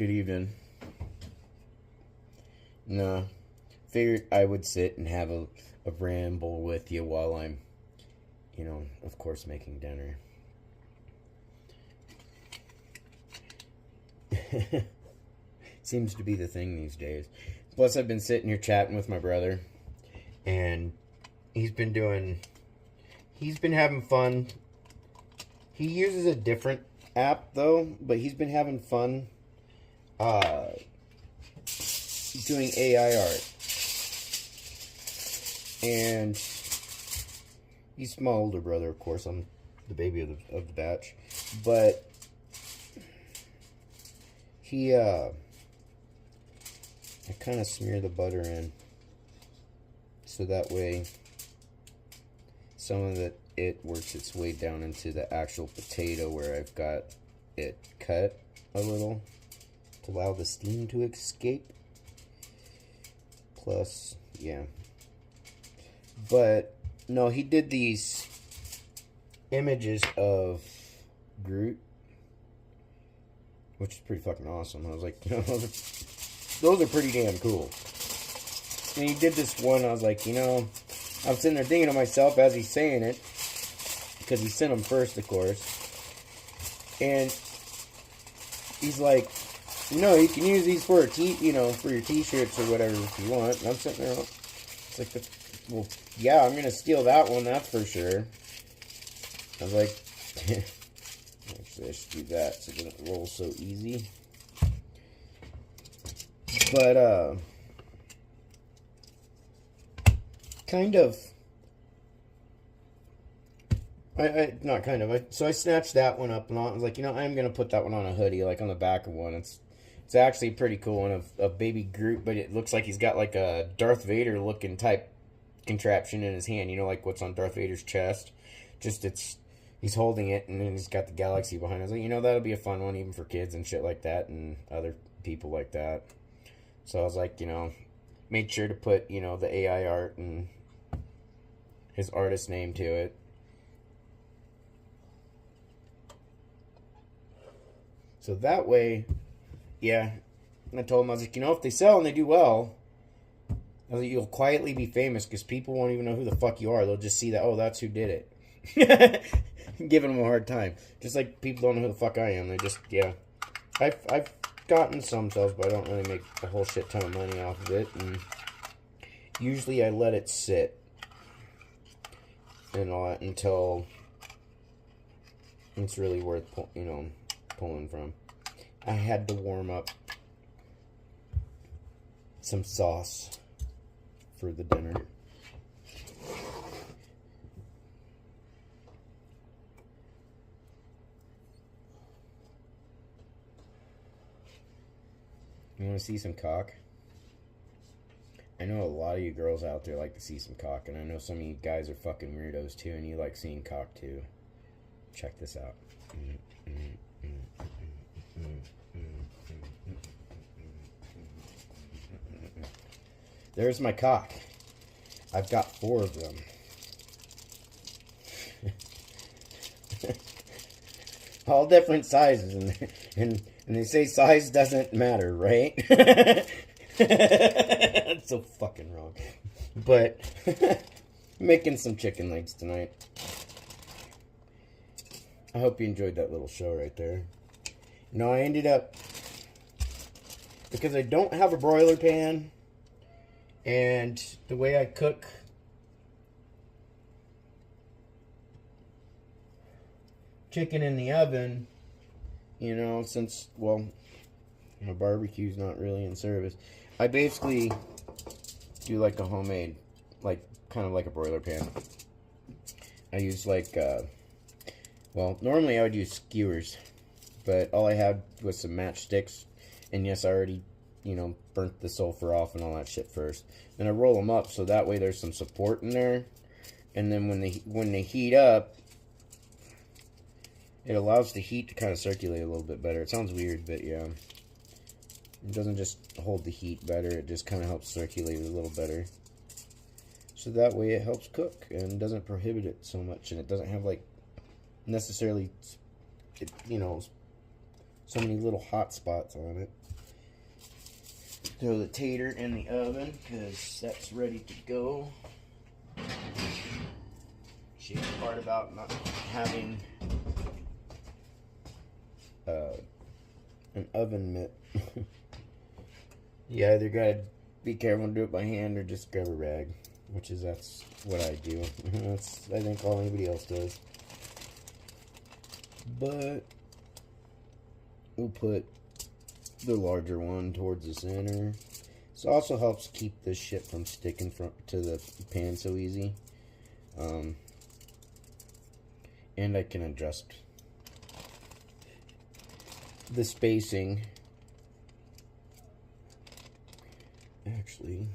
Good evening. No, figured I would sit and have a ramble with you while I'm, of course, making dinner. Seems to be the thing these days. Plus, I've been sitting here chatting with my brother, and he's been having fun. He uses a different app, though, but he's been having fun doing AI art. And he's my older brother, of course. I'm the baby of the batch. But I kind of smear the butter in, so that way some of it works its way down into the actual potato where I've got it cut a little to allow the steam to escape. Plus, yeah. But no, he did these images of Groot, which is pretty fucking awesome. I was like, those are pretty damn cool. And he did this one, I was like, I'm sitting there thinking to myself as he's saying it, because he sent them first, of course. And he's like, you can use these for for your t-shirts or whatever if you want. And I'm sitting there, it's like, well, yeah, I'm gonna steal that one, that's for sure. I was like, actually, I should do that so it doesn't roll so easy. But, kind of, so I snatched that one up and I was like, I'm going to put that one on a hoodie, like on the back of one. It's actually pretty cool, and a baby Groot, but it looks like he's got like a Darth Vader looking type contraption in his hand, like what's on Darth Vader's chest. Just he's holding it, and then he's got the galaxy behind it. I was like, that'll be a fun one even for kids and shit like that, and other people like that. So I was like, made sure to put, the AI art and his artist name to it. So that way, yeah. And I told him, I was like, if they sell and they do well, I was like, you'll quietly be famous because people won't even know who the fuck you are. They'll just see that, oh, that's who did it. Giving them a hard time. Just like people don't know who the fuck I am. They just, yeah. I've gotten some sales, but I don't really make a whole shit ton of money off of it. And usually I let it sit and all that until it's really worth pulling from. I had to warm up some sauce for the dinner. You want to see some cock? I know a lot of you girls out there like to see some cock, and I know some of you guys are fucking weirdos too, and you like seeing cock too. Check this out. There's my cock. I've got 4 of them. All different sizes, and they say size doesn't matter, right? That's so fucking wrong. But making some chicken legs tonight. I hope you enjoyed that little show right there. No, I ended up, because I don't have a broiler pan, and the way I cook chicken in the oven, since, well, my barbecue's not really in service, I basically do like a homemade, kind of like a broiler pan. I use normally I would use skewers, but all I had was some matchsticks, and yes, I already, burnt the sulfur off and all that shit first. Then I roll them up so that way there's some support in there, and then when they heat up, it allows the heat to kind of circulate a little bit better. It sounds weird, but yeah. It doesn't just hold the heat better, it just kind of helps circulate it a little better. So that way it helps cook and doesn't prohibit it so much, and it doesn't have necessarily, so many little hot spots on it. Throw the tater in the oven because that's ready to go. Shitty part about not having an oven mitt. You either gotta be careful and do it by hand or just grab a rag, that's what I do. That's, I think, all anybody else does. But we'll put the larger one towards the center. This also helps keep this shit from sticking to the pan so easy. And I can adjust the spacing. Actually,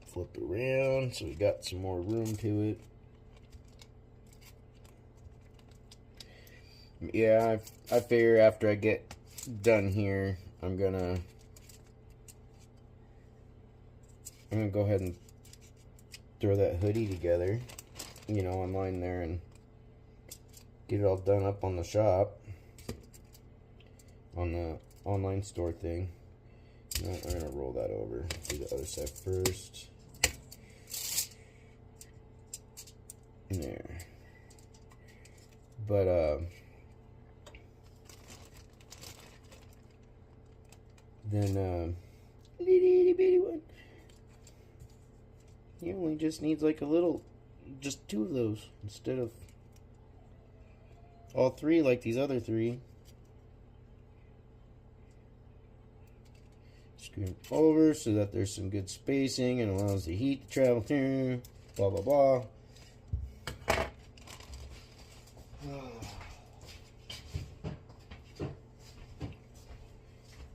flip it around so we got some more room to it. Yeah, I figure after I get done here, I'm gonna go ahead and throw that hoodie together, you know, online there, and get it all done up on the shop, on the online store thing. I'm gonna roll that over. Do the other side first. There. But then itty bitty one. He only just needs like a little, just 2 of those instead of all 3 like these other 3. Screw them over so that there's some good spacing and allows the heat to travel through. Blah blah blah.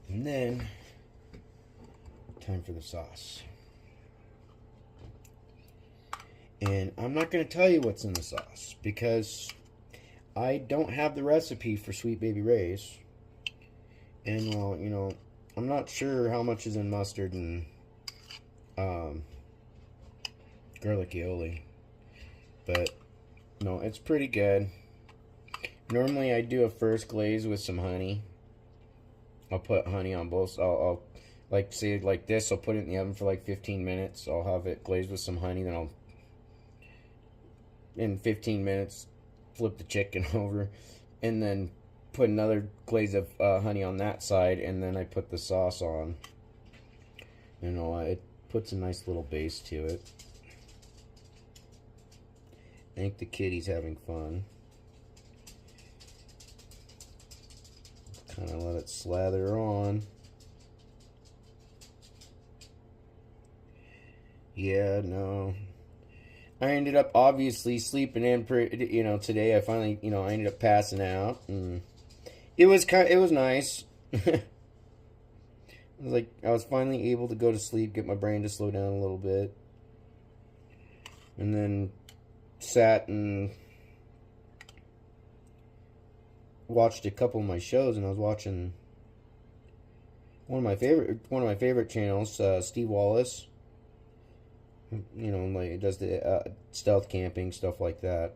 And then time for the sauce. And I'm not going to tell you what's in the sauce because I don't have the recipe for Sweet Baby Ray's. And, well, you know, I'm not sure how much is in mustard and garlic aioli. But, no, it's pretty good. Normally I do a first glaze with some honey. I'll put honey on both. I'll like, say like this, I'll put it in the oven for like 15 minutes. I'll have it glazed with some honey, then I'll, in 15 minutes, flip the chicken over, and then put another glaze of honey on that side, and then I put the sauce on. You know, it puts a nice little base to it. I think the kitty's having fun. Kind of let it slather on. Yeah, no. I ended up obviously sleeping in, you know, today. I finally, you know, I ended up passing out, and it was nice. I was finally able to go to sleep, get my brain to slow down a little bit, and then sat and watched a couple of my shows, and I was watching one of my favorite channels, Steve Wallace. You know, like, it does the stealth camping, stuff like that.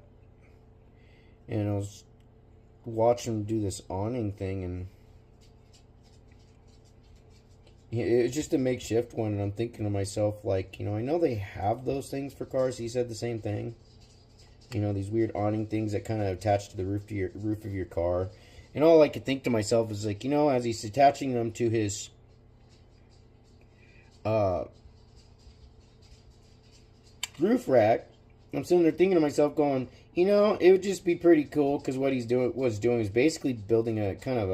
And I was watching him do this awning thing, and it's just a makeshift one, and I'm thinking to myself, like, you know, I know they have those things for cars. He said the same thing. You know, these weird awning things that kind of attach to the roof of your car. And all I could think to myself is, like, you know, as he's attaching them to his roof rack, I'm sitting there thinking to myself, going, you know, it would just be pretty cool, because what he's doing is basically building a kind of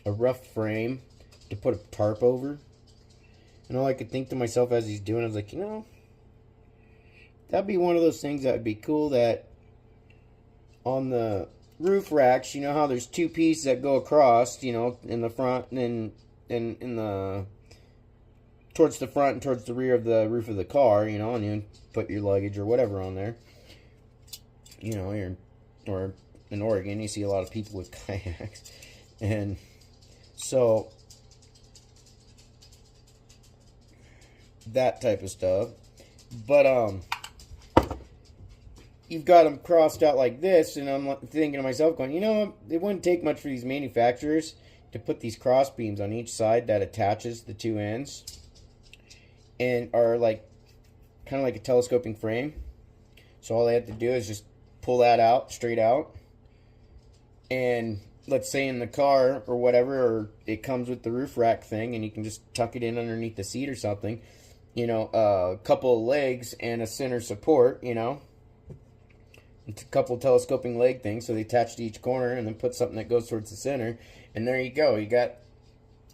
a rough frame to put a tarp over. And all I could think to myself as he's doing it, I was like, you know, that'd be one of those things that would be cool, that on the roof racks, you know how there's 2 pieces that go across, you know, in the front and in the towards the front and towards the rear of the roof of the car, you know, and you put your luggage or whatever on there. You know, or in Oregon, you see a lot of people with kayaks. And so, that type of stuff. But, you've got them crossed out like this, and I'm thinking to myself, going, you know, it wouldn't take much for these manufacturers to put these cross beams on each side that attaches the two ends and are like kind of like a telescoping frame. So all they have to do is just pull that out, straight out, and let's say in the car or whatever, or it comes with the roof rack thing, and you can just tuck it in underneath the seat or something. You know, a couple of legs and a center support, you know. It's a couple of telescoping leg things, so they attach to each corner and then put something that goes towards the center. And there you go. You got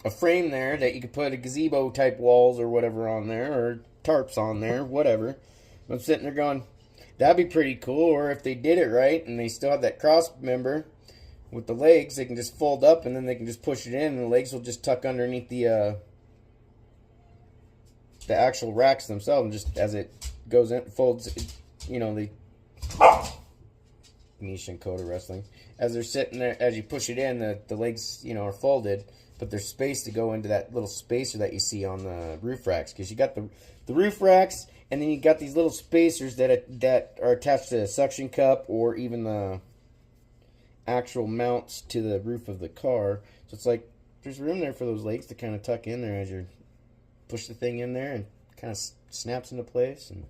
a frame there that you could put a gazebo type walls or whatever on there, or tarps on there, whatever. I'm sitting there going, that'd be pretty cool. Or if they did it right and they still have that cross member with the legs, they can just fold up and then they can just push it in and the legs will just tuck underneath the actual racks themselves, and just as it goes in, folds, you know, the niche and Coda wrestling. As they're sitting there, as you push it in, the legs, you know, are folded, but there's space to go into that little spacer that you see on the roof racks, because you got the roof racks, and then you got these little spacers that are attached to the suction cup or even the actual mounts to the roof of the car. So it's like there's room there for those legs to kind of tuck in there as you push the thing in there, and kind of snaps into place and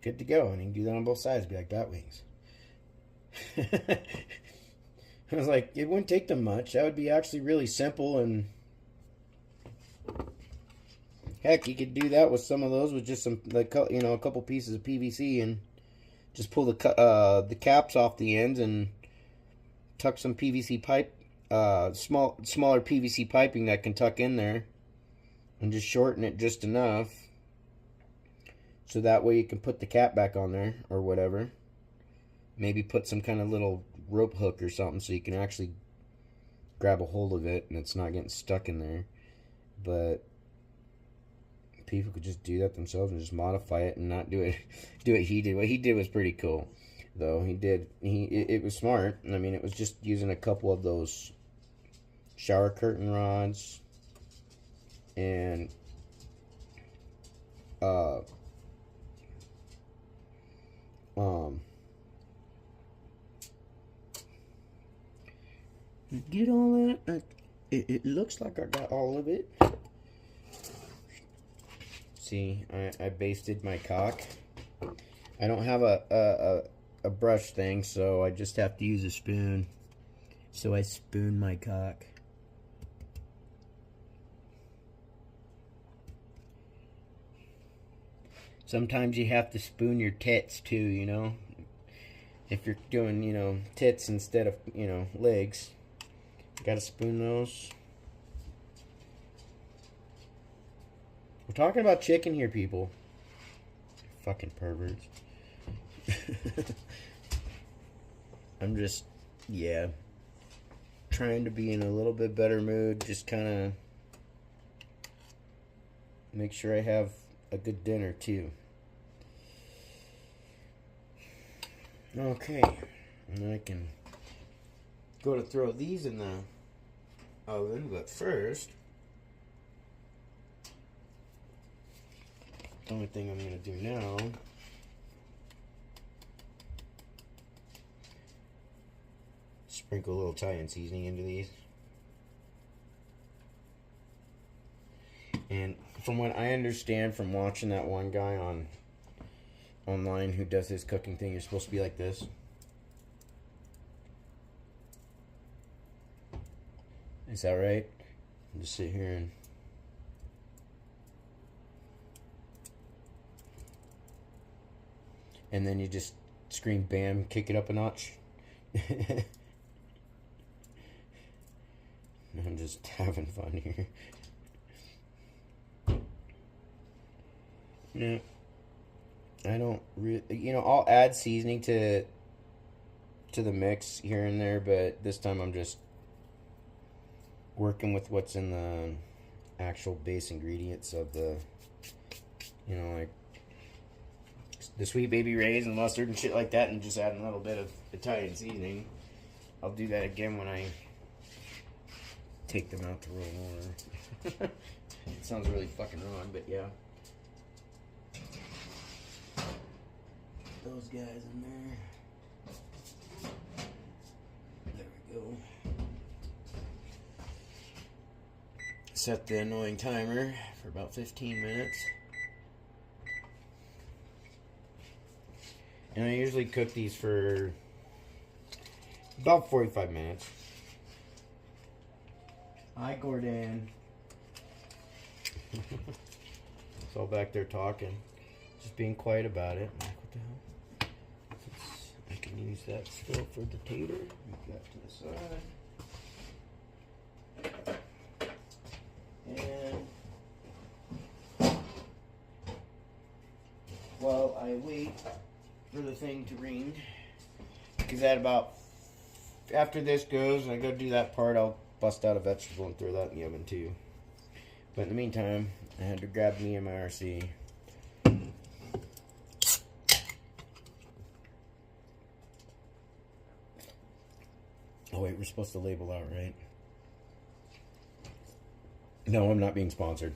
good to go. And you can do that on both sides, be like bat wings. I was like, it wouldn't take them much. That would be actually really simple, and heck, you could do that with some of those with just some, like, you know, a couple pieces of PVC, and just pull the caps off the ends and tuck some PVC pipe, smaller PVC piping that can tuck in there, and just shorten it just enough so that way you can put the cap back on there or whatever. Maybe put some kind of little rope hook or something so you can actually grab a hold of it and it's not getting stuck in there. But people could just do that themselves and just modify it and not do it he did. What he did was pretty cool, though. It was smart. I mean, it was just using a couple of those shower curtain rods and get all that. It looks like I got all of it. See, I basted my cock. I don't have a brush thing, so I just have to use a spoon. So I spoon my cock. Sometimes you have to spoon your tits too, you know. If you're doing, you know, tits instead of, you know, legs, you gotta spoon those. We're talking about chicken here, people. Fucking perverts. I'm just, yeah, trying to be in a little bit better mood. Just kind of make sure I have a good dinner too. Okay, and I can go to throw these in the oven, but first, the only thing I'm going to do now sprinkle a little Italian seasoning into these. And from what I understand from watching that one guy online who does his cooking thing, you're supposed to be like this. Is that right? Just sit here and then you just scream bam, kick it up a notch. I'm just having fun here. No, I don't really, you know, I'll add seasoning to the mix here and there, but this time I'm just working with what's in the actual base ingredients of the, you know, like the Sweet Baby Ray's and mustard and shit like that, and just add a little bit of Italian seasoning. I'll do that again when I take them out to roll more. It sounds really fucking wrong, but yeah. Those guys in there. There we go. Set the annoying timer for about 15 minutes. And I usually cook these for about 45 minutes. Hi, Gordon. It's all back there talking. Just being quiet about it. Like, what the hell? I can use that still for the tater. Move that to the side. And while I wait for the thing to ring, because after this goes and I go do that part, I'll bust out a vegetable and throw that in the oven too. But in the meantime, I had to grab me and my RC. Oh wait, we're supposed to label out, right? No, I'm not being sponsored.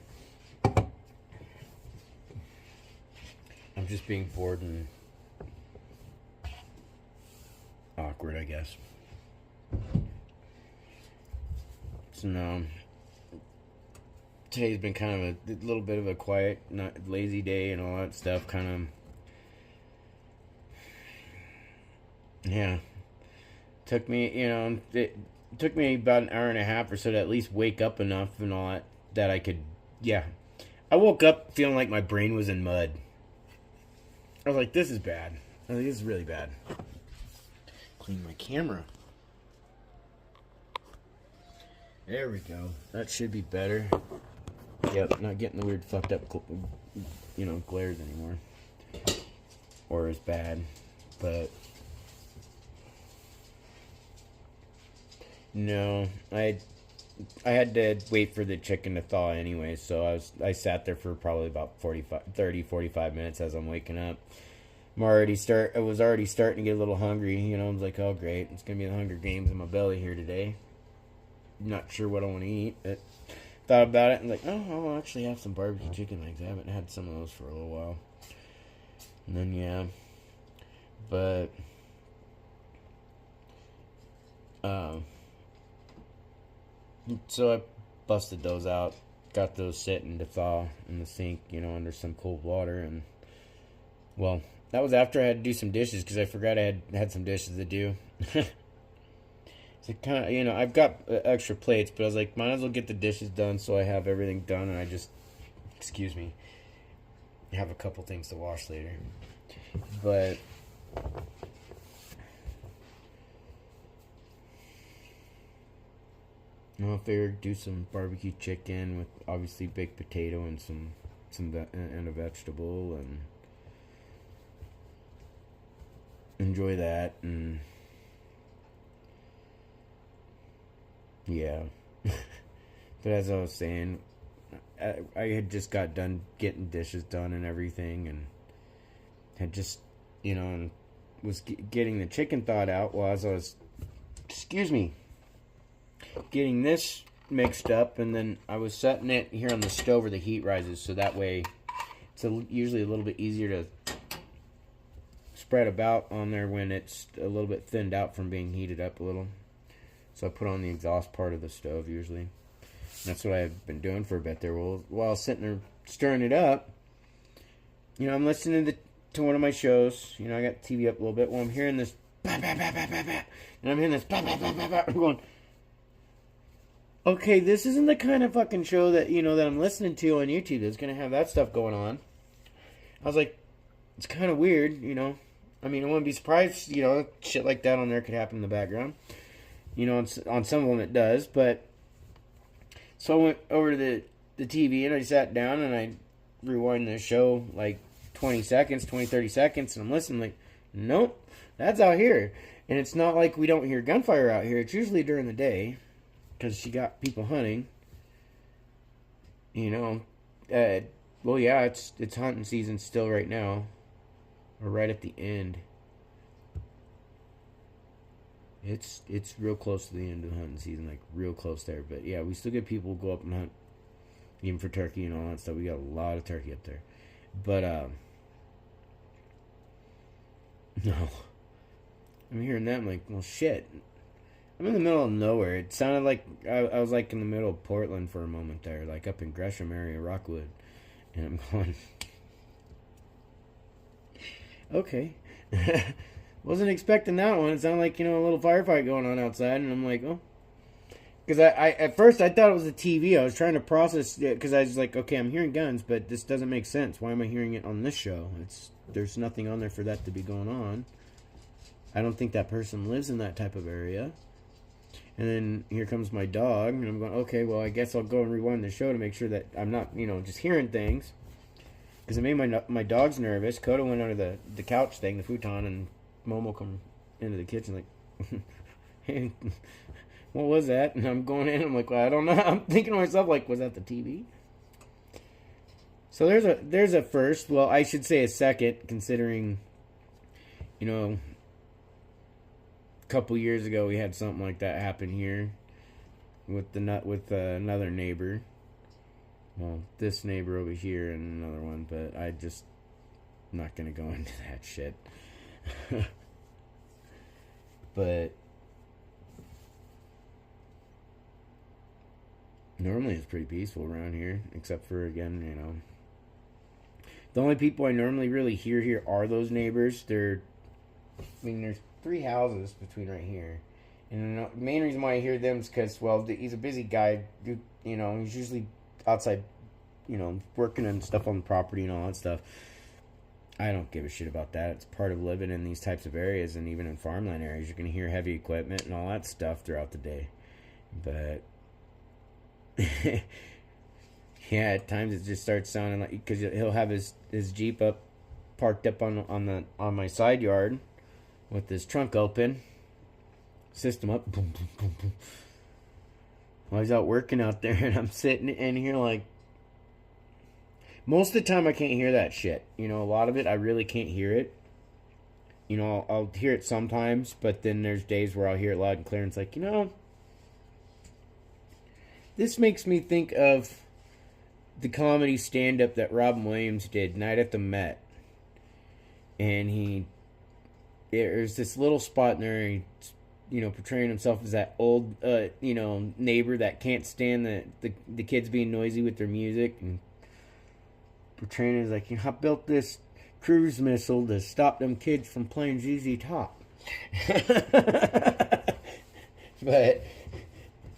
I'm just being bored and awkward, I guess. So no, today's been kind of a little bit of a quiet, not lazy day and all that stuff. Kind of, yeah. Took me, it took me about an hour and a half or so to at least wake up enough and all that I could, yeah. I woke up feeling like my brain was in mud. I was like, this is bad. I was like, this is really bad. Clean my camera. There we go. That should be better. Yep, not getting the weird fucked up, glares anymore. Or as bad. But no, I had to wait for the chicken to thaw anyway, so I sat there for probably about 45 minutes as I'm waking up. I was already starting to get a little hungry, I was like, oh great, it's gonna be the Hunger Games in my belly here today. Not sure what I want to eat. But thought about it and like, oh, I'll actually have some barbecue chicken legs. I haven't had some of those for a little while. And then yeah, but so I busted those out, got those sitting to thaw in the sink, under some cold water, and well, that was after I had to do some dishes because I forgot I had some dishes to do. So kind of, I've got extra plates, but I was like, might as well get the dishes done so I have everything done, and I just, excuse me, have a couple things to wash later. But I figured do some barbecue chicken with obviously baked potato and and a vegetable and enjoy that. And yeah. But as I was saying, I had just got done getting dishes done and everything, and had just, and was getting the chicken thawed out while I was, getting this mixed up, and then I was setting it here on the stove where the heat rises, so that way it's usually a little bit easier to spread about on there when it's a little bit thinned out from being heated up a little. So I put on the exhaust part of the stove usually. And that's what I've been doing for a bit there. Well, while I was sitting there stirring it up, I'm listening to one of my shows. I got the TV up a little bit. Well, I'm hearing this bah, bah, bah, bah, bah, bah, and I'm hearing this bah, bah, bah, bah, bah. I'm going, okay, this isn't the kind of fucking show that, that I'm listening to on YouTube that's going to have that stuff going on. I was like, it's kind of weird, I mean, I wouldn't be surprised, shit like that on there could happen in the background. On some of them it does, but so I went over to the TV and I sat down and I rewind the show like 30 seconds, and I'm listening like, nope, that's out here. And it's not like we don't hear gunfire out here. It's usually during the day because you got people hunting. Well, yeah, it's hunting season still right now. We're right at the end. It's real close to the end of the hunting season, like real close there. But yeah, we still get people go up and hunt, even for turkey and all that stuff. We got a lot of turkey up there. But no, I'm hearing that. I'm like, well, shit. I'm in the middle of nowhere. It sounded like I was like in the middle of Portland for a moment there, like up in Gresham area, Rockwood. And I'm going, okay. Wasn't expecting that one. It sounded like, a little firefight going on outside. And I'm like, oh. Because I at first I thought it was a TV. I was trying to process it because I was like, okay, I'm hearing guns, but this doesn't make sense. Why am I hearing it on this show? There's nothing on there for that to be going on. I don't think that person lives in that type of area. And then here comes my dog, and I'm going, okay, well, I guess I'll go and rewind the show to make sure that I'm not, just hearing things. Because it made my dogs nervous. Coda went under the couch thing, the futon, and Momo come into the kitchen like, hey, what was that? And I'm going in, I'm like, well, I don't know. I'm thinking to myself, like, was that the TV? So there's a first. Well, I should say a second, considering, a couple years ago we had something like that happen here with another neighbor. Well, this neighbor over here and another one, but I'm not gonna go into that shit. But normally it's pretty peaceful around here, except for, again, the only people I normally really hear here are those neighbors. There's 3 houses between right here. And the main reason why I hear them is because, well, he's a busy guy. He's usually outside, working and stuff on the property and all that stuff. I don't give a shit about that. It's part of living in these types of areas, and even in farmland areas, you're going to hear heavy equipment and all that stuff throughout the day. But yeah, at times it just starts sounding like, because he'll have his Jeep parked up on my side yard with his trunk open, system up, boom, boom, boom, boom. While he's out working out there, and I'm sitting in here like, most of the time I can't hear that shit. A lot of it I really can't hear it. I'll hear it sometimes, but then there's days where I'll hear it loud and clear, and it's like, this makes me think of the comedy stand-up that Robin Williams did, Night at the Met. And there's this little spot in there, and he's, portraying himself as that old, neighbor that can't stand the kids being noisy with their music, and portraying it as like, I built this cruise missile to stop them kids from playing ZZ Top. But,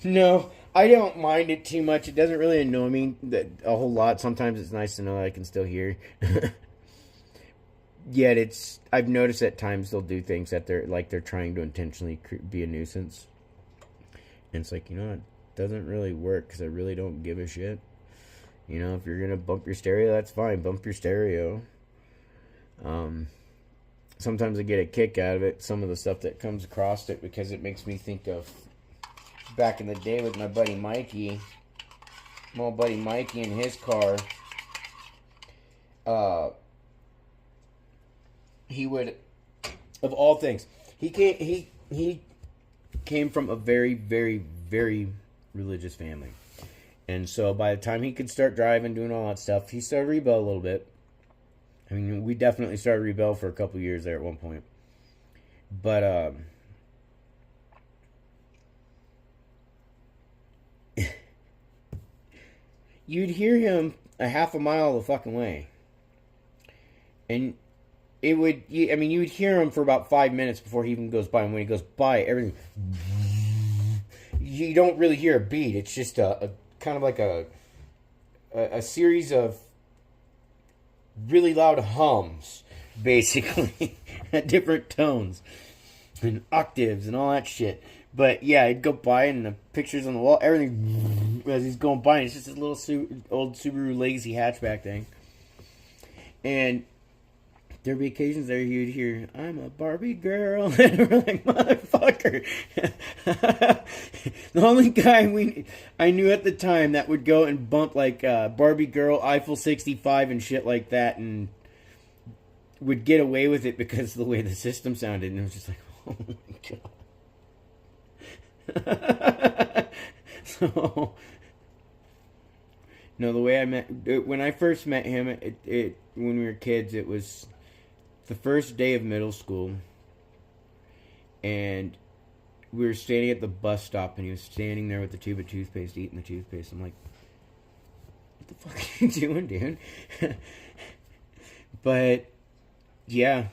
no, I don't mind it too much. It doesn't really annoy me a whole lot. Sometimes it's nice to know that I can still hear. Yet I've noticed at times they'll do things that they're trying to intentionally be a nuisance. And it's like, it doesn't really work because I really don't give a shit. If you're going to bump your stereo, that's fine. Bump your stereo. Sometimes I get a kick out of it, some of the stuff that comes across it, because it makes me think of back in the day with my buddy Mikey. My old buddy Mikey in his car. He would, of all things, he came from a very, very, very religious family. And so by the time he could start driving, doing all that stuff, he started to rebel a little bit. I mean, we definitely started to rebel for a couple of years there at one point. But, you'd hear him a half a mile the fucking way. And you would hear him for about 5 minutes before he even goes by. And when he goes by, everything, you don't really hear a beat. It's just a kind of like a series of really loud hums, basically, at different tones and octaves and all that shit. But yeah, I'd go by and the pictures on the wall, everything as he's going by, and it's just this little old Subaru Legacy hatchback thing. And there'd be occasions there you'd hear, "I'm a Barbie girl," and we're like, motherfucker. The only guy I knew at the time that would go and bump like Barbie girl, Eiffel 65 and shit like that, and would get away with it because of the way the system sounded, and it was just like, oh my god. So, no, the way when I first met him, when we were kids, it was the first day of middle school, and we were standing at the bus stop, and he was standing there with the tube of toothpaste, eating the toothpaste. I'm like, what the fuck are you doing, dude? But yeah,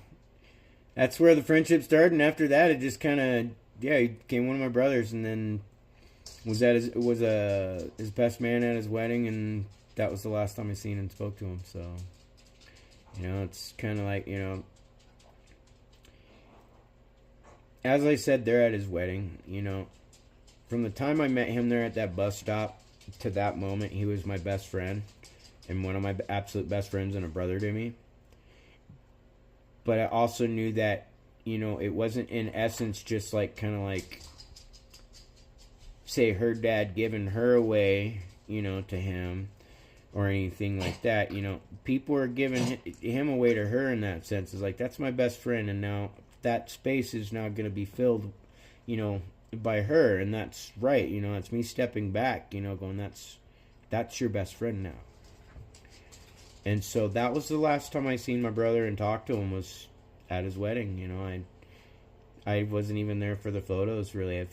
that's where the friendship started, and after that, it just kind of, yeah, he became one of my brothers, and then was his best man at his wedding, and that was the last time I seen and spoke to him. So, it's kind of like, as I said there at his wedding, from the time I met him there at that bus stop to that moment, he was my best friend and one of my absolute best friends and a brother to me. But I also knew that, it wasn't in essence just like kind of like, say, her dad giving her away, to him or anything like that. People are giving him away to her in that sense. It's like, that's my best friend, and now that space is now going to be filled, by her, and that's right. It's me stepping back, going, that's your best friend now. And so that was the last time I seen my brother and talked to him, was at his wedding. I wasn't even there for the photos, really. I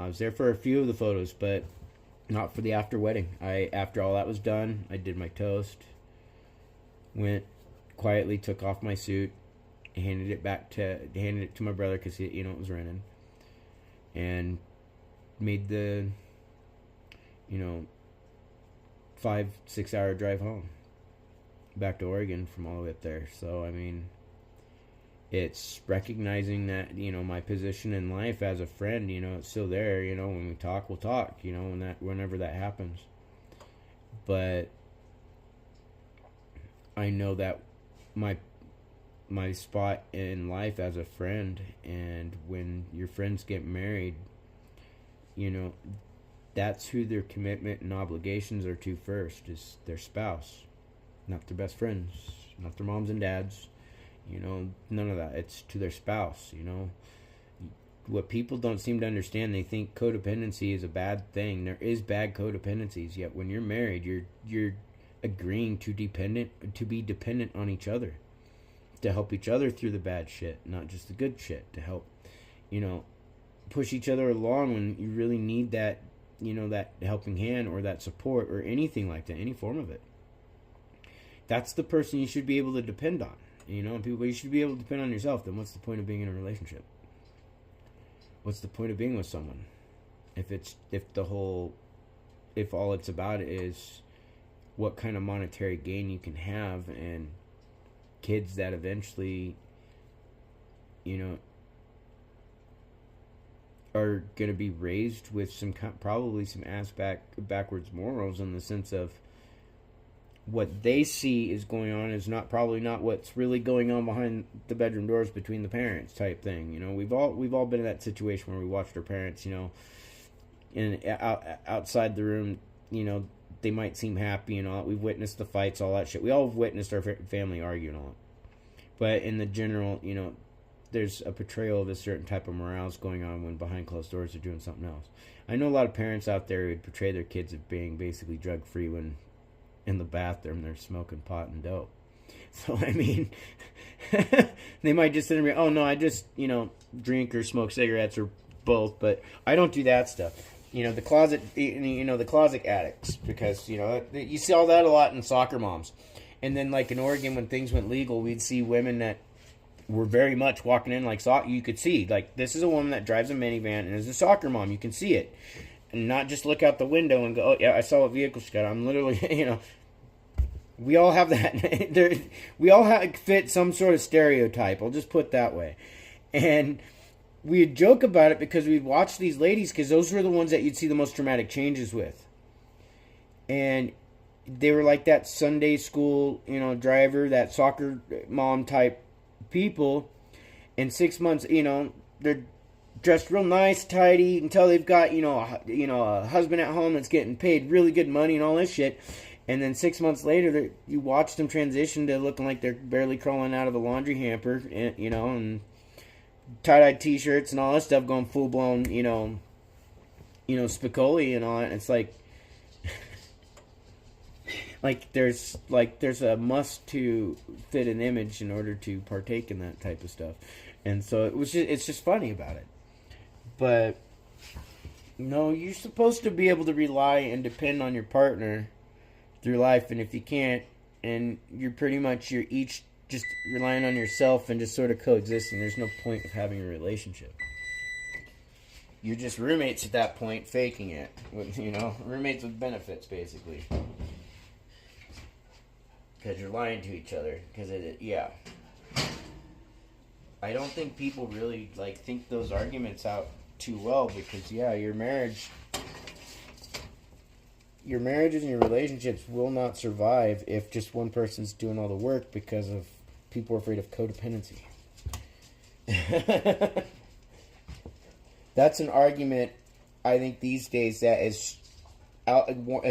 was there for a few of the photos, but not for the after wedding. After all that was done, I did my toast, went quietly, took off my suit, handed it to my brother, because it was raining, and made the 5-6 hour drive home back to Oregon from all the way up there. So it's recognizing that my position in life as a friend, it's still there. When we talk, we'll talk, whenever that happens. But I know that my spot in life as a friend, and when your friends get married, that's who their commitment and obligations are to first, is their spouse, not their best friends, not their moms and dads, none of that. It's to their spouse. What people don't seem to understand, they think codependency is a bad thing. There is bad codependencies, yet when you're married, you're agreeing to be dependent on each other, to help each other through the bad shit, not just the good shit, to help, push each other along when you really need that, that helping hand or that support or anything like that, any form of it. That's the person you should be able to depend on. People, you should be able to depend on yourself. Then what's the point of being in a relationship? What's the point of being with someone if all it's about is what kind of monetary gain you can have, and kids that eventually are going to be raised with probably some backwards morals, in the sense of what they see is going on is probably not what's really going on behind the bedroom doors between the parents, type thing. We've all been in that situation where we watched our parents, and outside the room, they might seem happy and all that. We've witnessed the fights, all that shit. We all have witnessed our family argue and all that. But in the general, there's a portrayal of a certain type of morals going on when behind closed doors they're doing something else. I know a lot of parents out there who portray their kids as being basically drug-free when in the bathroom they're smoking pot and dope. So, they might just sit there and be, oh, no, I just, drink or smoke cigarettes or both, but I don't do that stuff. The closet addicts, because, you see all that a lot in soccer moms. And then, like, in Oregon, when things went legal, we'd see women that were very much walking in like you could see, like, this is a woman that drives a minivan and is a soccer mom. You can see it. And not just look out the window and go, oh, yeah, I saw what vehicle she got. I'm literally, we all have that. We all fit some sort of stereotype. I'll just put it that way. And we'd joke about it because we'd watch these ladies, because those were the ones that you'd see the most dramatic changes with. And they were like that Sunday school, driver, that soccer mom type people. In 6 months, they're dressed real nice, tidy, until they've got, a husband at home that's getting paid really good money and all this shit. And then 6 months later, you watch them transition to looking like they're barely crawling out of a laundry hamper, and tie-dye t-shirts and all that stuff, going full-blown, Spicoli and all that. And it's like, there's a must to fit an image in order to partake in that type of stuff. And so it's just funny about it. But no, you're supposed to be able to rely and depend on your partner through life, and if you can't, and you're each just relying on yourself and just sort of coexisting, there's no point of having a relationship. You're just roommates at that point, faking it. Roommates with benefits, basically. Because you're lying to each other. Yeah. I don't think people really, think those arguments out too well, because, yeah, your marriages and your relationships will not survive if just one person's doing all the work, because of people are afraid of codependency. That's an argument, I think, these days that has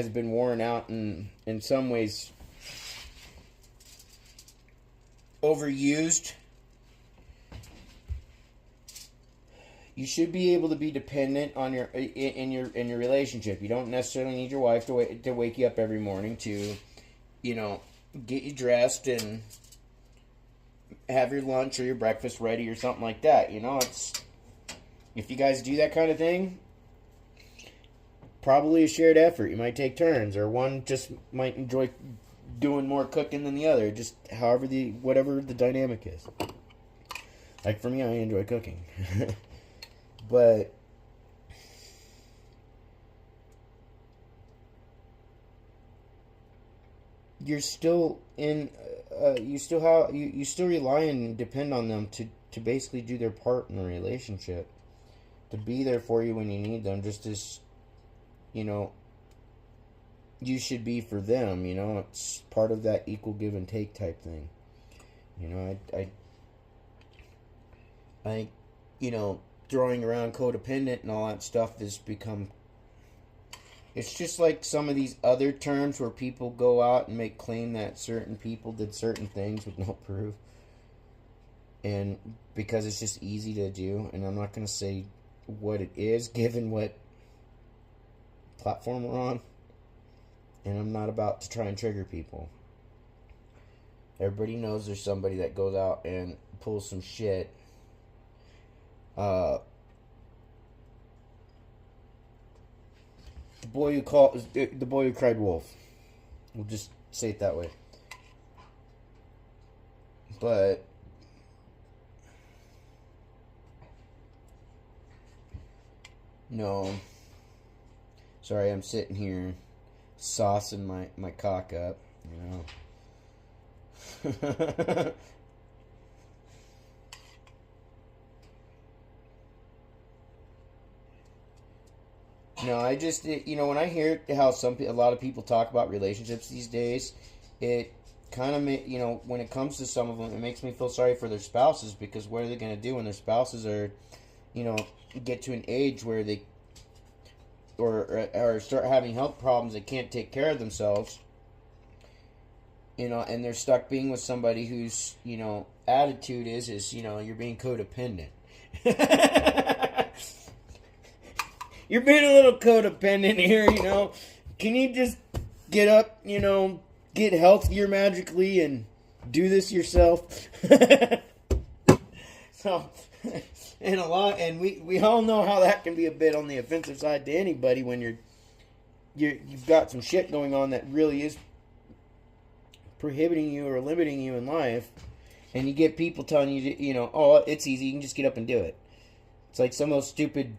been worn out and in some ways overused. You should be able to be dependent on in your relationship. You don't necessarily need your wife to wake you up every morning to, get you dressed and have your lunch or your breakfast ready or something like that. If you guys do that kind of thing, probably a shared effort. You might take turns, or one just might enjoy doing more cooking than the other. Just whatever the dynamic is. Like for me, I enjoy cooking. But you're still you still rely and depend on them to basically do their part in the relationship, to be there for you when you need them, just as you should be for them. It's part of that equal give and take type thing. I throwing around codependent and all that stuff has become, it's just like some of these other terms where people go out and make claim that certain people did certain things with no proof, and because it's just easy to do. And I'm not going to say what it is given what platform we're on, and I'm not about to try and trigger people. Everybody knows there's somebody that goes out and pulls some shit. The boy who cried wolf. We'll just say it that way. But no. Sorry, I'm sitting here saucing my cock up, No, I just, when I hear how a lot of people talk about relationships these days, it kind of, when it comes to some of them, it makes me feel sorry for their spouses, because what are they going to do when their spouses are, get to an age where they, or start having health problems, they can't take care of themselves, and they're stuck being with somebody whose, attitude is, you're being codependent. You're being a little codependent here, Can you just get up, get healthier magically and do this yourself? So, and we all know how that can be a bit on the offensive side to anybody when you've got some shit going on that really is prohibiting you or limiting you in life, and you get people telling you, oh, it's easy, you can just get up and do it. It's like some of those stupid.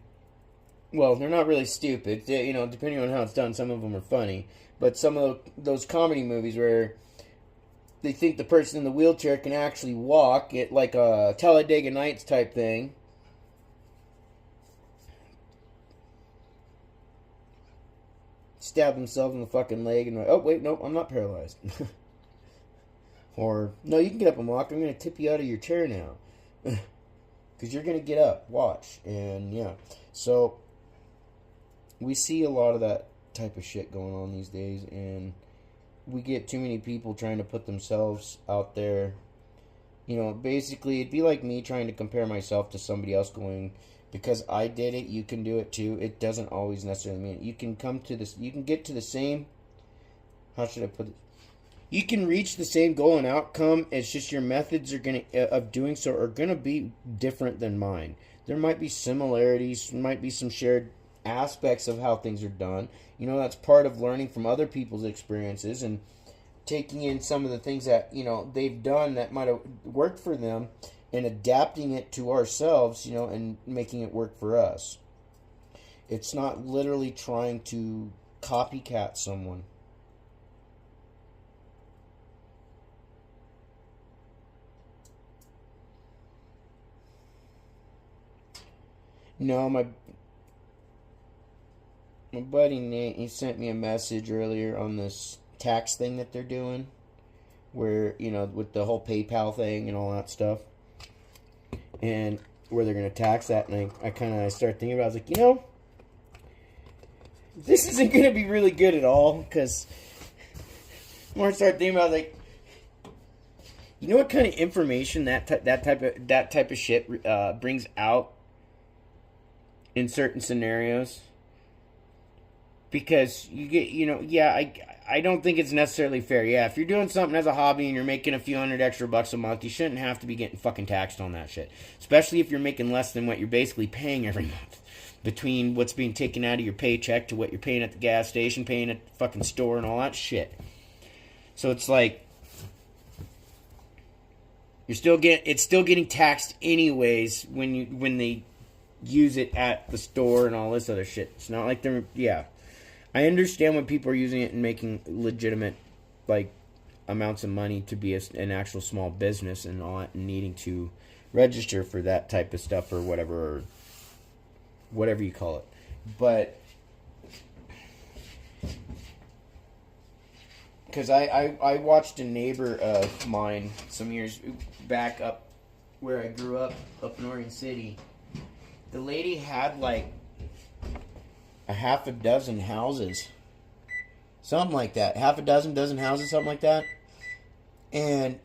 Well, they're not really stupid. Depending on how it's done, some of them are funny. But some of those comedy movies where they think the person in the wheelchair can actually walk, it like a Talladega Nights type thing. Stab themselves in the fucking leg and oh wait, no, I'm not paralyzed. Or no, you can get up and walk. I'm going to tip you out of your chair now, because you're going to get up. Watch. And yeah, so we see a lot of that type of shit going on these days, and we get too many people trying to put themselves out there. Basically, it'd be like me trying to compare myself to somebody else, going, because I did it, you can do it too. It doesn't always necessarily mean it. You can come to this, you can get to the same, how should I put it? You can reach the same goal and outcome. It's just your methods are of doing so are gonna be different than mine. there might be similarities, might be some shared aspects of how things are done. You know, that's part of learning from other people's experiences and taking in some of the things that, you know, they've done that might have worked for them and adapting it to ourselves, you know, and making it work for us. It's not literally trying to copycat someone. No, my buddy Nate, he sent me a message earlier on this tax thing that they're doing, where, you know, with the whole PayPal thing and all that stuff, and where they're going to tax that. And I started thinking about it. I was like, you know, this isn't going to be really good at all, because the more I started thinking about it, like, you know what kind of information that type of shit brings out in certain scenarios? Because you get, you know, yeah, I don't think it's necessarily fair. Yeah, if you're doing something as a hobby and you're making a few $100 extra a month, you shouldn't have to be getting fucking taxed on that shit. Especially if you're making less than what you're basically paying every month. Between what's being taken out of your paycheck to what you're paying at the gas station, paying at the fucking store and all that shit. So it's like, it's still getting taxed anyways when they use it at the store and all this other shit. It's not like they're, yeah. I understand when people are using it and making legitimate, like, amounts of money to be an actual small business and all that, and needing to register for that type of stuff or whatever you call it. But because I watched a neighbor of mine some years back up where I grew up in Oregon City. The lady had like a half a dozen houses. Something like that. Half a dozen houses, something like that. And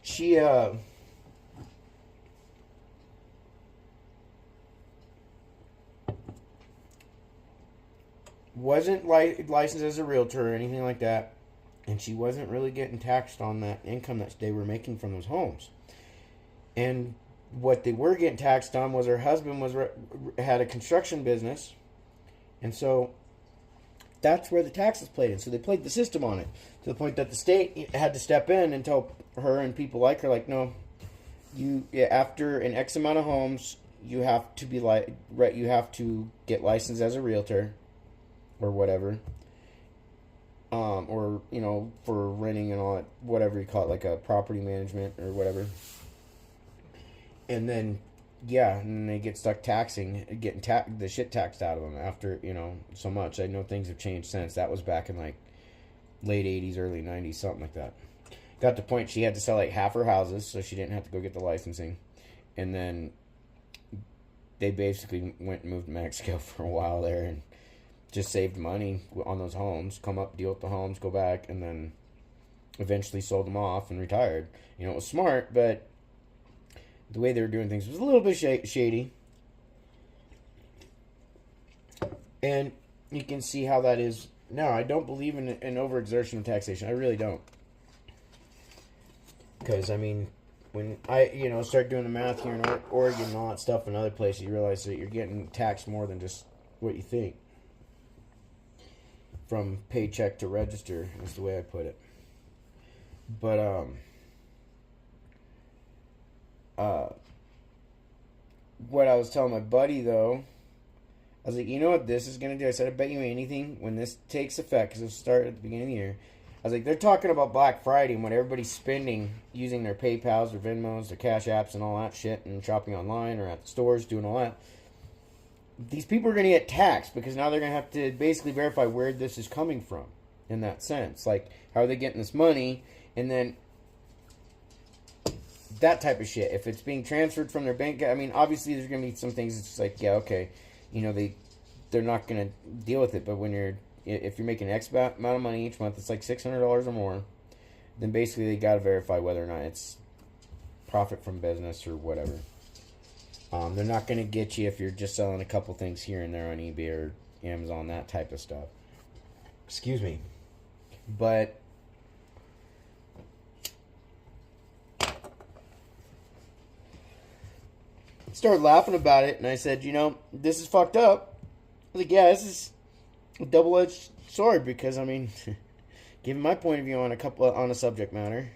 she wasn't licensed as a realtor or anything like that. And she wasn't really getting taxed on that income that they were making from those homes. And what they were getting taxed on was her husband had a construction business, and so that's where the taxes played in. So they played the system on it to the point that the state had to step in and tell her and people like her, like, no, after an X amount of homes, you have to you have to get licensed as a realtor or whatever, or, you know, for renting and all that, whatever you call it, like a property management or whatever. And then, yeah, and they get stuck getting the shit taxed out of them after, you know, so much. I know things have changed since. That was back in, like, late 80s, early 90s, something like that. Got to the point she had to sell, like, half her houses so she didn't have to go get the licensing. And then they basically went and moved to Mexico for a while there and just saved money on those homes, come up, deal with the homes, go back, and then eventually sold them off and retired. You know, it was smart, but the way they were doing things was a little bit shady. And you can see how that is. No, I don't believe in an overexertion of taxation. I really don't. Because, I mean, when I, you know, start doing the math here in Oregon and all that stuff and other places, you realize that you're getting taxed more than just what you think. From paycheck to register is the way I put it. But, what I was telling my buddy, though, I was like, you know what this is going to do? I said, I bet you anything, when this takes effect, because it'll start at the beginning of the year, I was like, they're talking about Black Friday and what everybody's spending using their PayPals, their Venmos, their Cash Apps, and all that shit, and shopping online or at the stores, doing all that. These people are going to get taxed because now they're going to have to basically verify where this is coming from in that sense. Like, how are they getting this money? And then that type of shit. If it's being transferred from their bank, I mean, obviously there's going to be some things it's just like, yeah, okay, you know, they're not going to deal with it. But if you're making X amount of money each month, it's like $600 or more, then basically they got to verify whether or not it's profit from business or whatever. They're not going to get you if you're just selling a couple things here and there on eBay or Amazon, that type of stuff. Excuse me. But started laughing about it, and I said, this is fucked up. I was like, yeah, this is a double-edged sword because, I mean, given my point of view on a subject matter,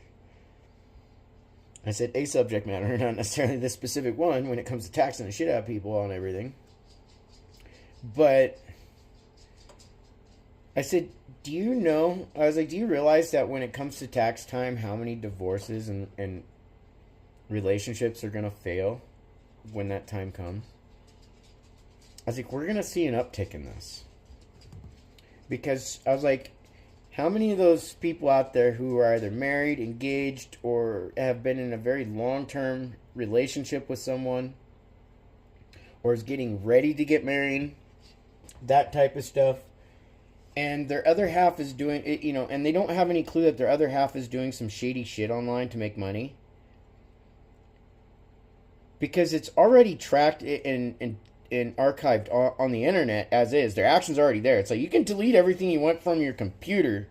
I said a subject matter, not necessarily this specific one when it comes to taxing the shit out of people on everything. But I said, do you realize that when it comes to tax time, how many divorces and relationships are going to fail when that time comes? I was like, we're going to see an uptick in this. Because I was like, how many of those people out there who are either married, engaged, or have been in a very long-term relationship with someone, or is getting ready to get married, that type of stuff, and their other half is doing it, and they don't have any clue that their other half is doing some shady shit online to make money? Because it's already tracked and archived on the internet as is. Their action's already there. It's like you can delete everything you want from your computer,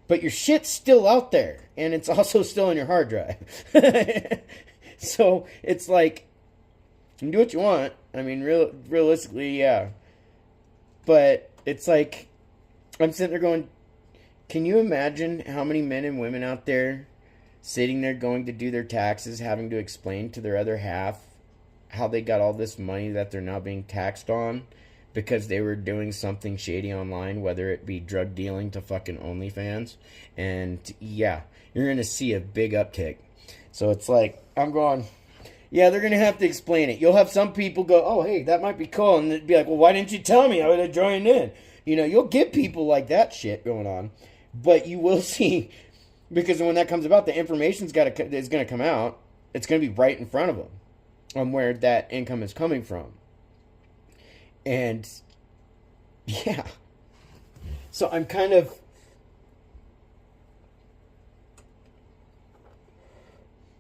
but your shit's still out there, and it's also still on your hard drive. So it's like, you can do what you want. I mean, realistically, yeah. But it's like, I'm sitting there going, can you imagine how many men and women out there sitting there going to do their taxes, having to explain to their other half how they got all this money that they're now being taxed on because they were doing something shady online, whether it be drug dealing to fucking OnlyFans. And yeah, you're going to see a big uptick. So it's like, I'm going, yeah, they're going to have to explain it. You'll have some people go, oh, hey, that might be cool. And they'd be like, well, why didn't you tell me? I would have joined in. You'll get people like that shit going on. But you will see, because when that comes about, the information's is going to come out. It's going to be right in front of them on where that income is coming from. And yeah, so I'm kind of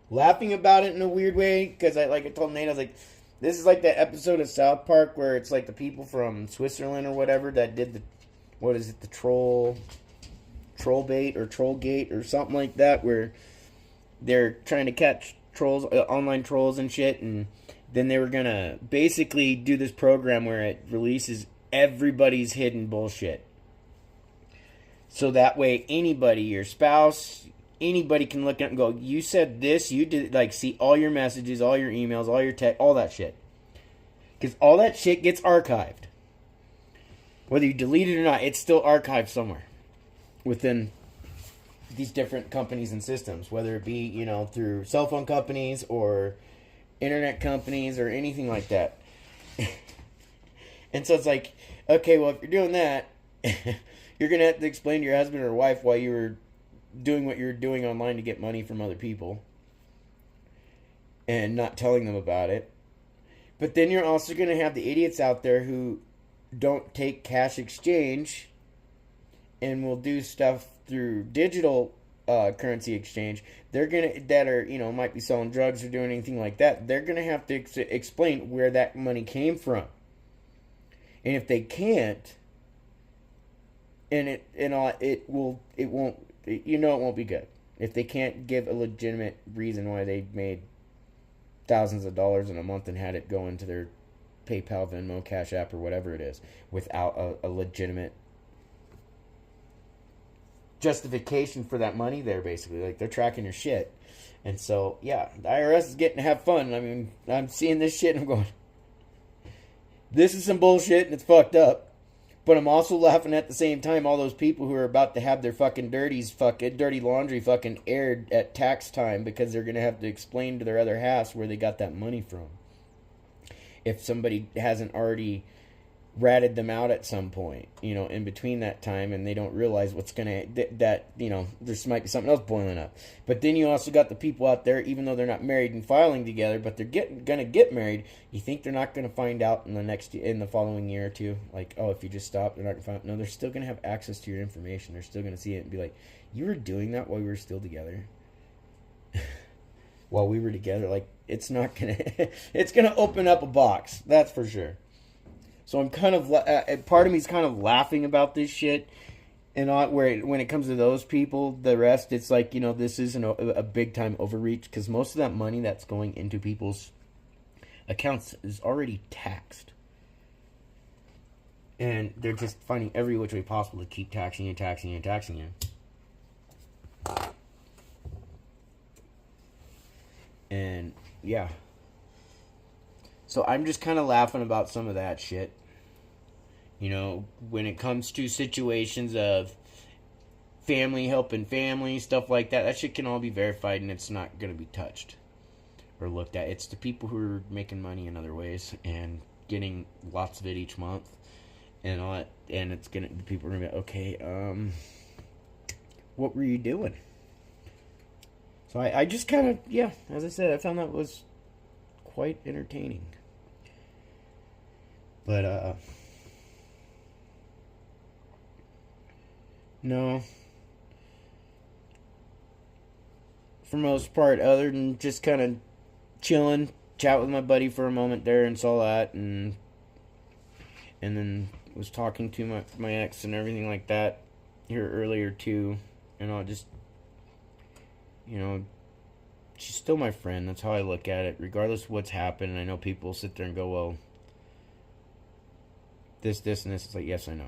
laughing about it in a weird way, because I told Nate, I was like, this is like that episode of South Park where it's like the people from Switzerland or whatever that did the troll bait or troll gate or something like that, where they're trying to catch trolls, online trolls and shit, and then they were gonna basically do this program where it releases everybody's hidden bullshit, so that way anybody, your spouse, anybody can look at it and go, you said this, you did, like, see all your messages, all your emails, all your text, all that shit, because all that shit gets archived. Whether you delete it or not, it's still archived somewhere within these different companies and systems, whether it be, through cell phone companies or internet companies or anything like that. And so it's like, okay, well, if you're doing that, you're going to have to explain to your husband or wife why you were doing what you're doing online to get money from other people and not telling them about it. But then you're also going to have the idiots out there who don't take cash exchange and will do stuff through digital currency exchange. They're gonna might be selling drugs or doing anything like that. They're gonna have to explain where that money came from. And if they can't, it won't be good. If they can't give a legitimate reason why they made thousands of dollars in a month and had it go into their PayPal, Venmo, Cash App, or whatever it is, without a legitimate justification for that money there, basically. Like, they're tracking your shit. And so, yeah, the IRS is getting to have fun. I mean, I'm seeing this shit and I'm going, this is some bullshit and it's fucked up. But I'm also laughing at the same time, all those people who are about to have their fucking dirty laundry fucking aired at tax time because they're going to have to explain to their other halves where they got that money from. If somebody hasn't already ratted them out at some point, in between that time, and they don't realize what's gonna, there might be something else boiling up. But then you also got the people out there, even though they're not married and filing together, but they're gonna get married. You think they're not gonna find out in the following year or two, like, oh, if you just stop, they're not gonna find out. No, they're still gonna have access to your information. They're still gonna see it and be like, you were doing that while we were still together. While we were together, like, it's not gonna it's gonna open up a box, that's for sure. So I'm kind of, part of me is kind of laughing about this shit, and when it comes to those people, the rest, it's like, this isn't a big time overreach, because most of that money that's going into people's accounts is already taxed. And they're just finding every which way possible to keep taxing you, taxing you, taxing you. And, yeah. So I'm just kind of laughing about some of that shit. You know, when it comes to situations of family helping family, stuff like that, that shit can all be verified and it's not going to be touched or looked at. It's the people who are making money in other ways and getting lots of it each month. And all that, and it's gonna, people are gonna be, okay, what were you doing? So I just kind of, yeah, as I said, I found that was quite entertaining. But, no. For most part, other than just kind of chilling, chat with my buddy for a moment there and saw that, and then was talking to my ex and everything like that here earlier too, and I'll just, you know, she's still my friend. That's how I look at it, regardless of what's happened. I know people sit there and go, well, this, and this. It's like, yes, I know.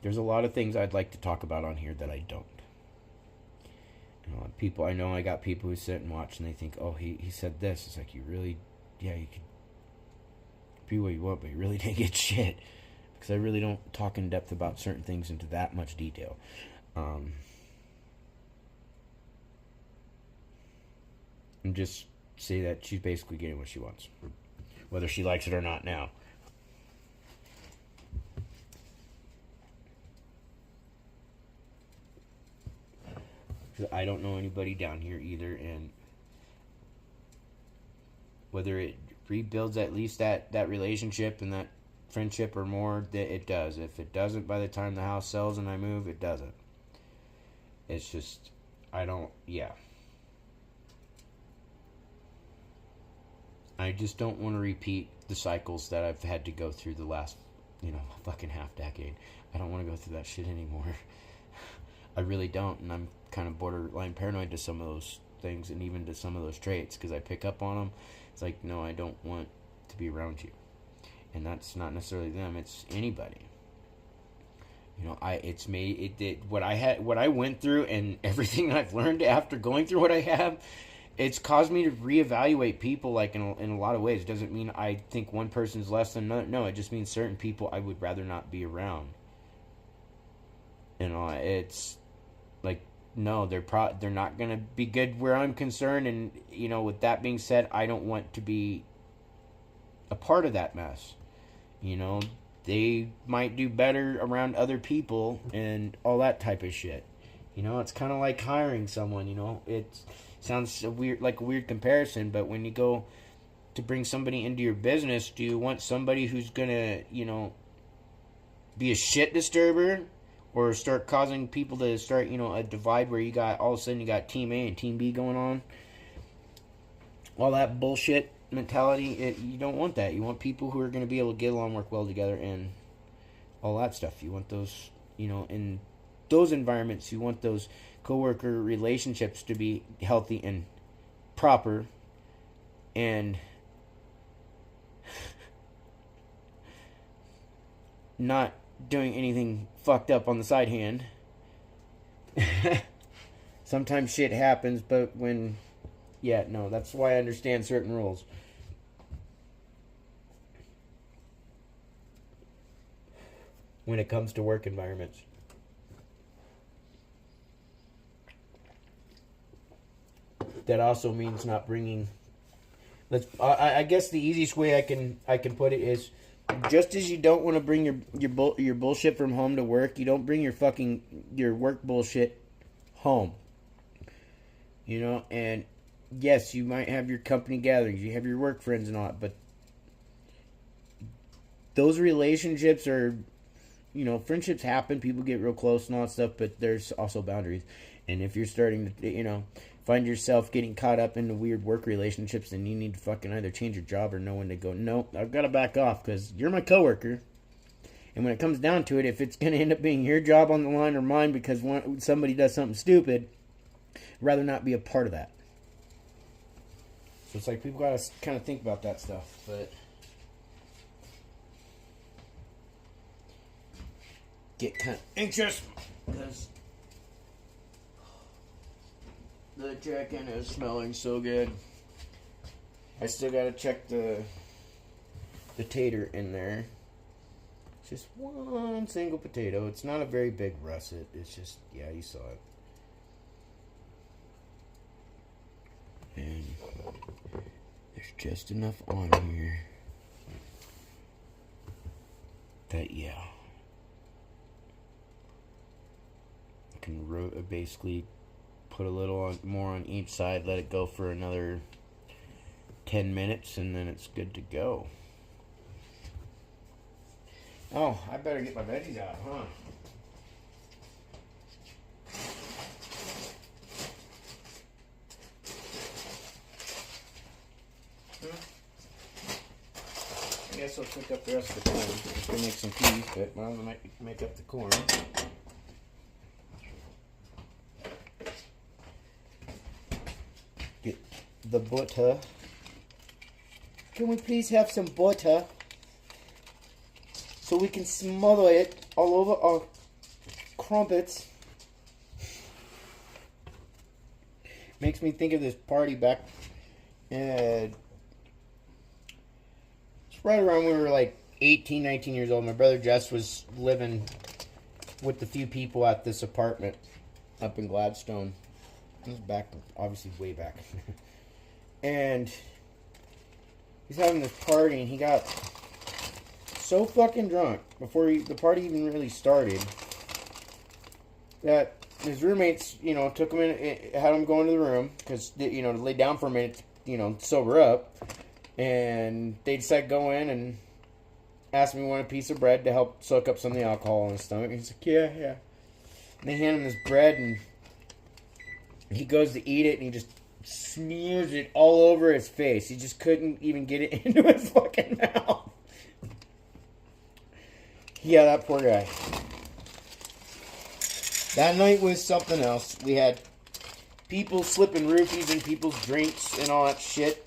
There's a lot of things I'd like to talk about on here that I don't. You know, people, I know I got people who sit and watch and they think, oh, he said this. It's like, you really, yeah, you could be what you want, but you really didn't get shit. Because I really don't talk in depth about certain things into that much detail. And just say that she's basically getting what she wants. Whether she likes it or not now. I don't know anybody down here either, and whether it rebuilds at least that relationship and that friendship or more, that it does. If it doesn't by the time the house sells and I move, it doesn't. It's just, I just don't want to repeat the cycles that I've had to go through the last, fucking half decade. I don't want to go through that shit anymore. I really don't, and I'm kind of borderline paranoid to some of those things and even to some of those traits because I pick up on them. It's like, no, I don't want to be around you. And that's not necessarily them, it's anybody. What I went through and everything I've learned after going through what I have, it's caused me to reevaluate people, like, in a lot of ways. It doesn't mean I think one person's less than another. No, it just means certain people I would rather not be around. It's like, no, they're not going to be good where I'm concerned. And, with that being said, I don't want to be a part of that mess. They might do better around other people and all that type of shit. It's kind of like hiring someone, It sounds like a weird comparison, but when you go to bring somebody into your business, do you want somebody who's going to, be a shit disturber? Or start causing people to start, a divide where you got, all of a sudden you got Team A and Team B going on. All that bullshit mentality, you don't want that. You want people who are going to be able to get along, work well together, and all that stuff. You want those, in those environments, you want those coworker relationships to be healthy and proper. And not doing anything fucked up on the side hand. Sometimes shit happens, but that's why I understand certain rules. When it comes to work environments. That also means not bringing. I guess the easiest way I can put it is, just as you don't want to bring your bullshit from home to work, you don't bring your work bullshit home. And yes, you might have your company gatherings, you have your work friends and all that, but those relationships are, friendships happen, people get real close and all that stuff, but there's also boundaries. And if you're starting to, find yourself getting caught up into weird work relationships, then you need to fucking either change your job or know when to go, no, I've got to back off because you're my coworker. And when it comes down to it, if it's going to end up being your job on the line or mine because somebody does something stupid, I'd rather not be a part of that. So it's like people gotta kind of think about that stuff, but get kind of anxious because the chicken is smelling so good. I still gotta check the tater in there. It's just one single potato. It's not a very big russet. It's just, yeah, you saw it. And there's just enough on here that, yeah, I can basically put a little more on each side, let it go for another 10 minutes, and then it's good to go. Oh, I better get my veggies out, huh? I guess I'll cook up the rest of the corn. Just gonna make some peas, but might as well make up the corn. Get the butter. Can we please have some butter so we can smother it all over our crumpets? Makes me think of this party back. It's right around when we were like 18, 19 years old. My brother Jess was living with the few people at this apartment up in Gladstone. This was back, obviously way back. And he's having this party, and he got so fucking drunk before the party even really started that his roommates, you know, took him in, had him go into the room because, you know, to lay down for a minute, you know, sober up. And they decided to go in and ask me one piece of bread to help soak up some of the alcohol in his stomach. And he's like, yeah. And they hand him this bread, and he goes to eat it, and he just smears it all over his face. He just couldn't even get it into his fucking mouth. Yeah, that poor guy. That night was something else. We had people slipping roofies in people's drinks and all that shit.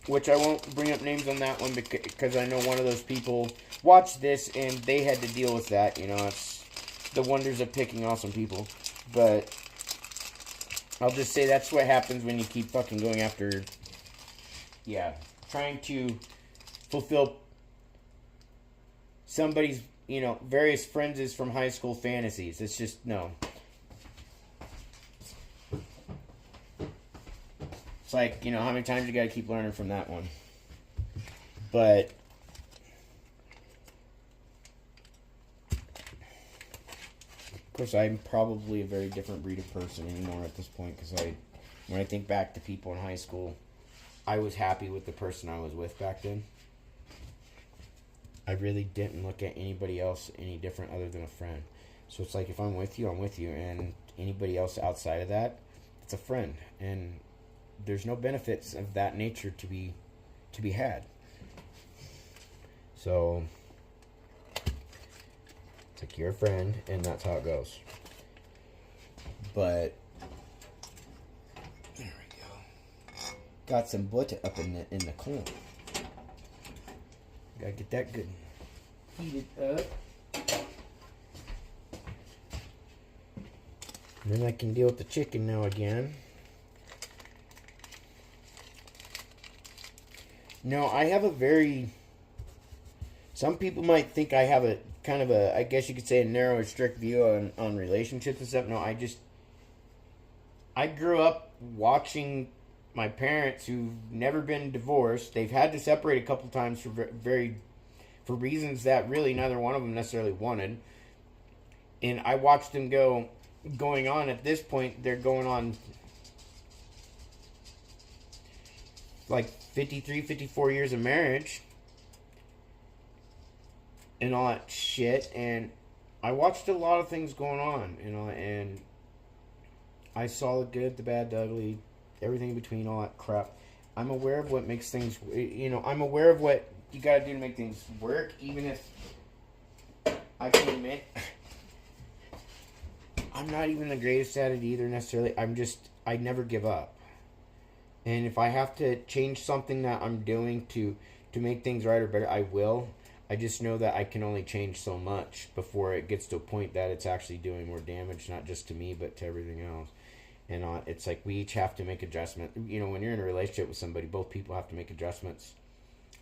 Which I won't bring up names on that one because I know one of those people watched this and they had to deal with that. You know, it's the wonders of picking awesome people. But I'll just say that's what happens when you keep fucking going after, yeah, trying to fulfill somebody's, you know, various friends' from high school fantasies. It's just, no. It's like, you know, how many times you gotta keep learning from that one. But of course, I'm probably a very different breed of person anymore at this point, because when I think back to people in high school, I was happy with the person I was with back then. I really didn't look at anybody else any different other than a friend. So it's like, if I'm with you, I'm with you, and anybody else outside of that, it's a friend. And there's no benefits of that nature to be had. So it's like, you're a friend, and that's how it goes. But there we go. Got some butter up in the corn. Gotta get that good heated up. And then I can deal with the chicken now again. No, I have a very... Some people might think I have a kind of a, I guess you could say, a narrow, strict view on relationships and stuff. No, I grew up watching my parents who've never been divorced. They've had to separate a couple times for reasons that really neither one of them necessarily wanted. And I watched them going on. At this point, they're going on like 53, 54 years of marriage and all that shit. And I watched a lot of things going on, you know, and I saw the good, the bad, the ugly, everything in between, all that crap. I'm aware of what makes things, you know, I'm aware of what you gotta do to make things work, even if I can admit I'm not even the greatest at it either necessarily. I never give up. And if I have to change something that I'm doing to make things right or better, I will. I just know that I can only change so much before it gets to a point that it's actually doing more damage, not just to me, but to everything else. And it's like we each have to make adjustments. You know, when you're in a relationship with somebody, both people have to make adjustments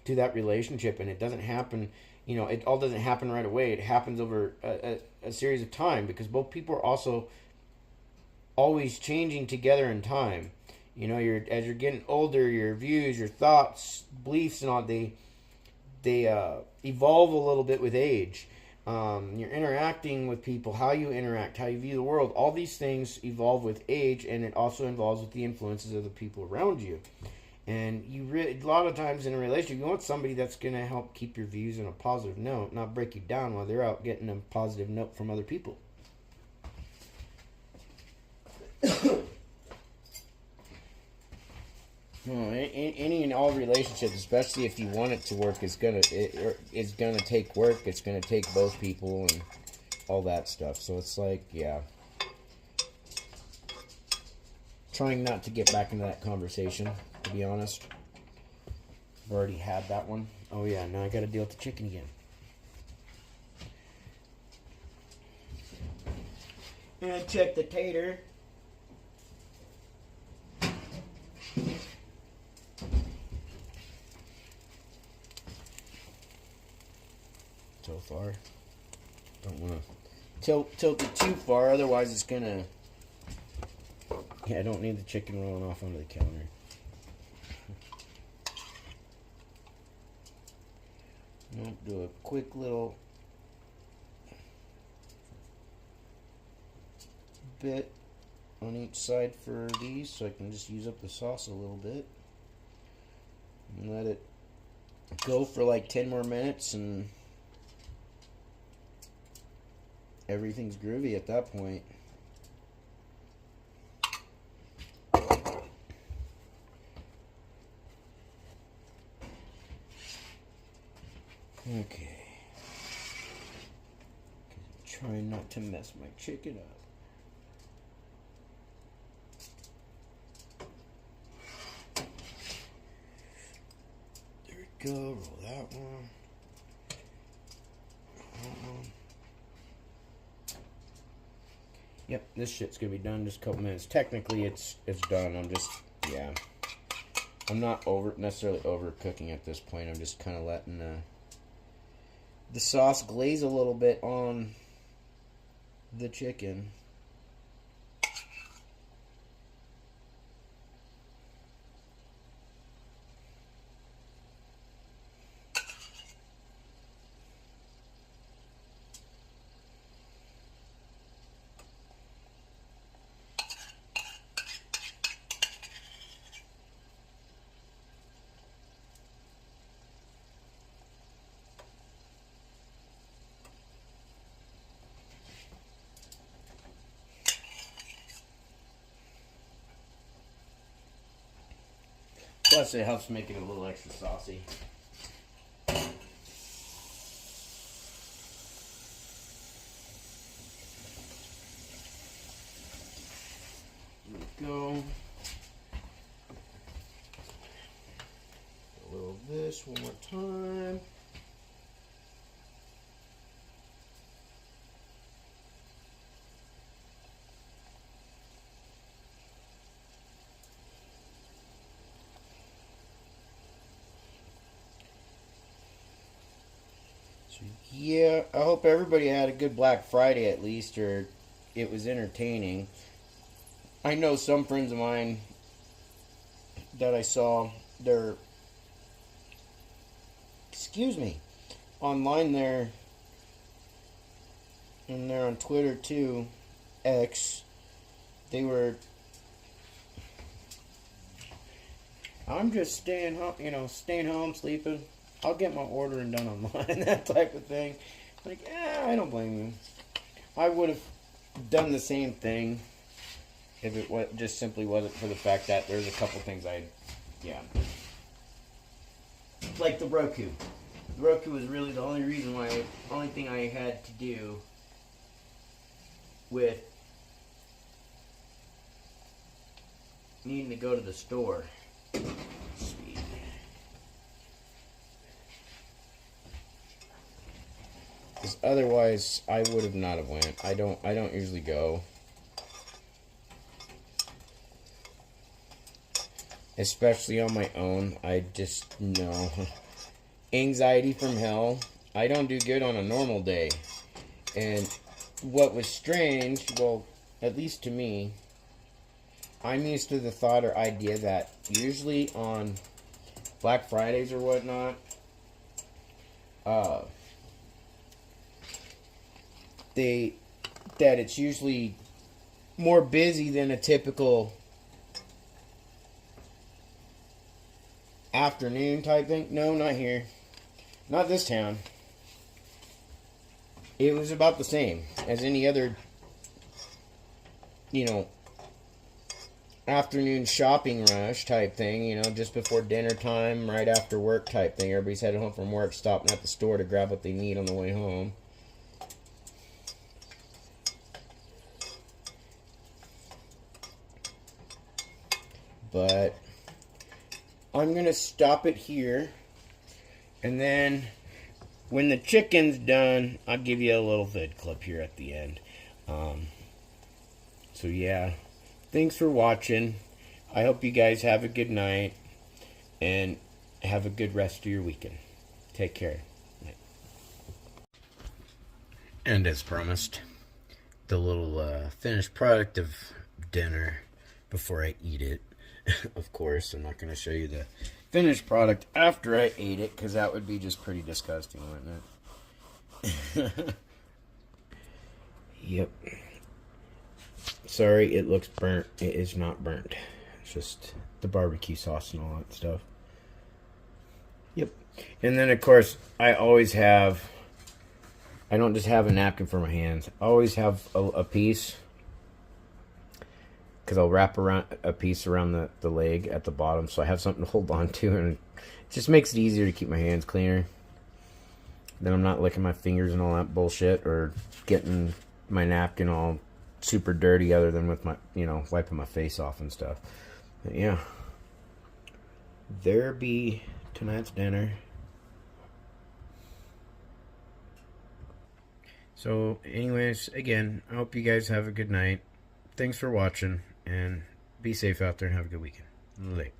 to that relationship, and it doesn't happen. You know, it all doesn't happen right away. It happens over a series of time, because both people are also always changing together in time. You know, as you're getting older, your views, your thoughts, beliefs, and all they evolve a little bit with age. You're interacting with people, how you interact, how you view the world. All these things evolve with age, and it also involves with the influences of the people around you. And a lot of times in a relationship, you want somebody that's going to help keep your views on a positive note, not break you down while they're out getting a positive note from other people. Any and all relationships, especially if you want it to work, it's gonna take work. It's gonna take both people and all that stuff. So it's like, yeah, trying not to get back into that conversation, to be honest. I've already had that one. Oh yeah, now I got to deal with the chicken again. And check the tater. So far, don't want to tilt it too far, otherwise it's gonna. Yeah, I don't need the chicken rolling off onto the counter. I'll do a quick little bit on each side for these, so I can just use up the sauce a little bit and let it go for like 10 more minutes, and everything's groovy at that point. Okay. Trying not to mess my chicken up. There we go. Roll that one. Yep, this shit's gonna be done in just a couple minutes. Technically, it's done. I'm not necessarily overcooking at this point. I'm just kind of letting the sauce glaze a little bit on the chicken. Plus, it helps make it a little extra saucy. There we go. A little of this one more time. Yeah, I hope everybody had a good Black Friday at least, or it was entertaining. I know some friends of mine that I saw, they're, online there, and they're on Twitter too, X, they were, I'm just staying home, sleeping. I'll get my ordering done online, that type of thing. Like, I don't blame you. I would have done the same thing if it just simply wasn't for the fact that there's a couple things like the Roku. The Roku was really the only thing I had to do with needing to go to the store. Sweet. Because otherwise, I would have not have went. I don't usually go. Especially on my own. I just know. Anxiety from hell. I don't do good on a normal day. And what was strange, well, at least to me, I'm used to the thought or idea that usually on Black Fridays or whatnot, that it's usually more busy than a typical afternoon type thing. No, not here. Not this town. It was about the same as any other, afternoon shopping rush type thing, just before dinner time, right after work type thing. Everybody's headed home from work, stopping at the store to grab what they need on the way home. But I'm going to stop it here. And then when the chicken's done, I'll give you a little vid clip here at the end. So yeah, thanks for watching. I hope you guys have a good night and have a good rest of your weekend. Take care. Night. And as promised, the little finished product of dinner before I eat it. Of course, I'm not going to show you the finished product after I ate it, because that would be just pretty disgusting, wouldn't it? Yep. Sorry, it looks burnt. It is not burnt. It's just the barbecue sauce and all that stuff. Yep. And then, of course, I always have... I don't just have a napkin for my hands. I always have a piece... because I'll wrap around a piece around the leg at the bottom, so I have something to hold on to, and it just makes it easier to keep my hands cleaner. Then I'm not licking my fingers and all that bullshit, or getting my napkin all super dirty, other than with my, wiping my face off and stuff. But yeah, there be tonight's dinner. So, anyways, again, I hope you guys have a good night. Thanks for watching. And be safe out there and have a good weekend. Late.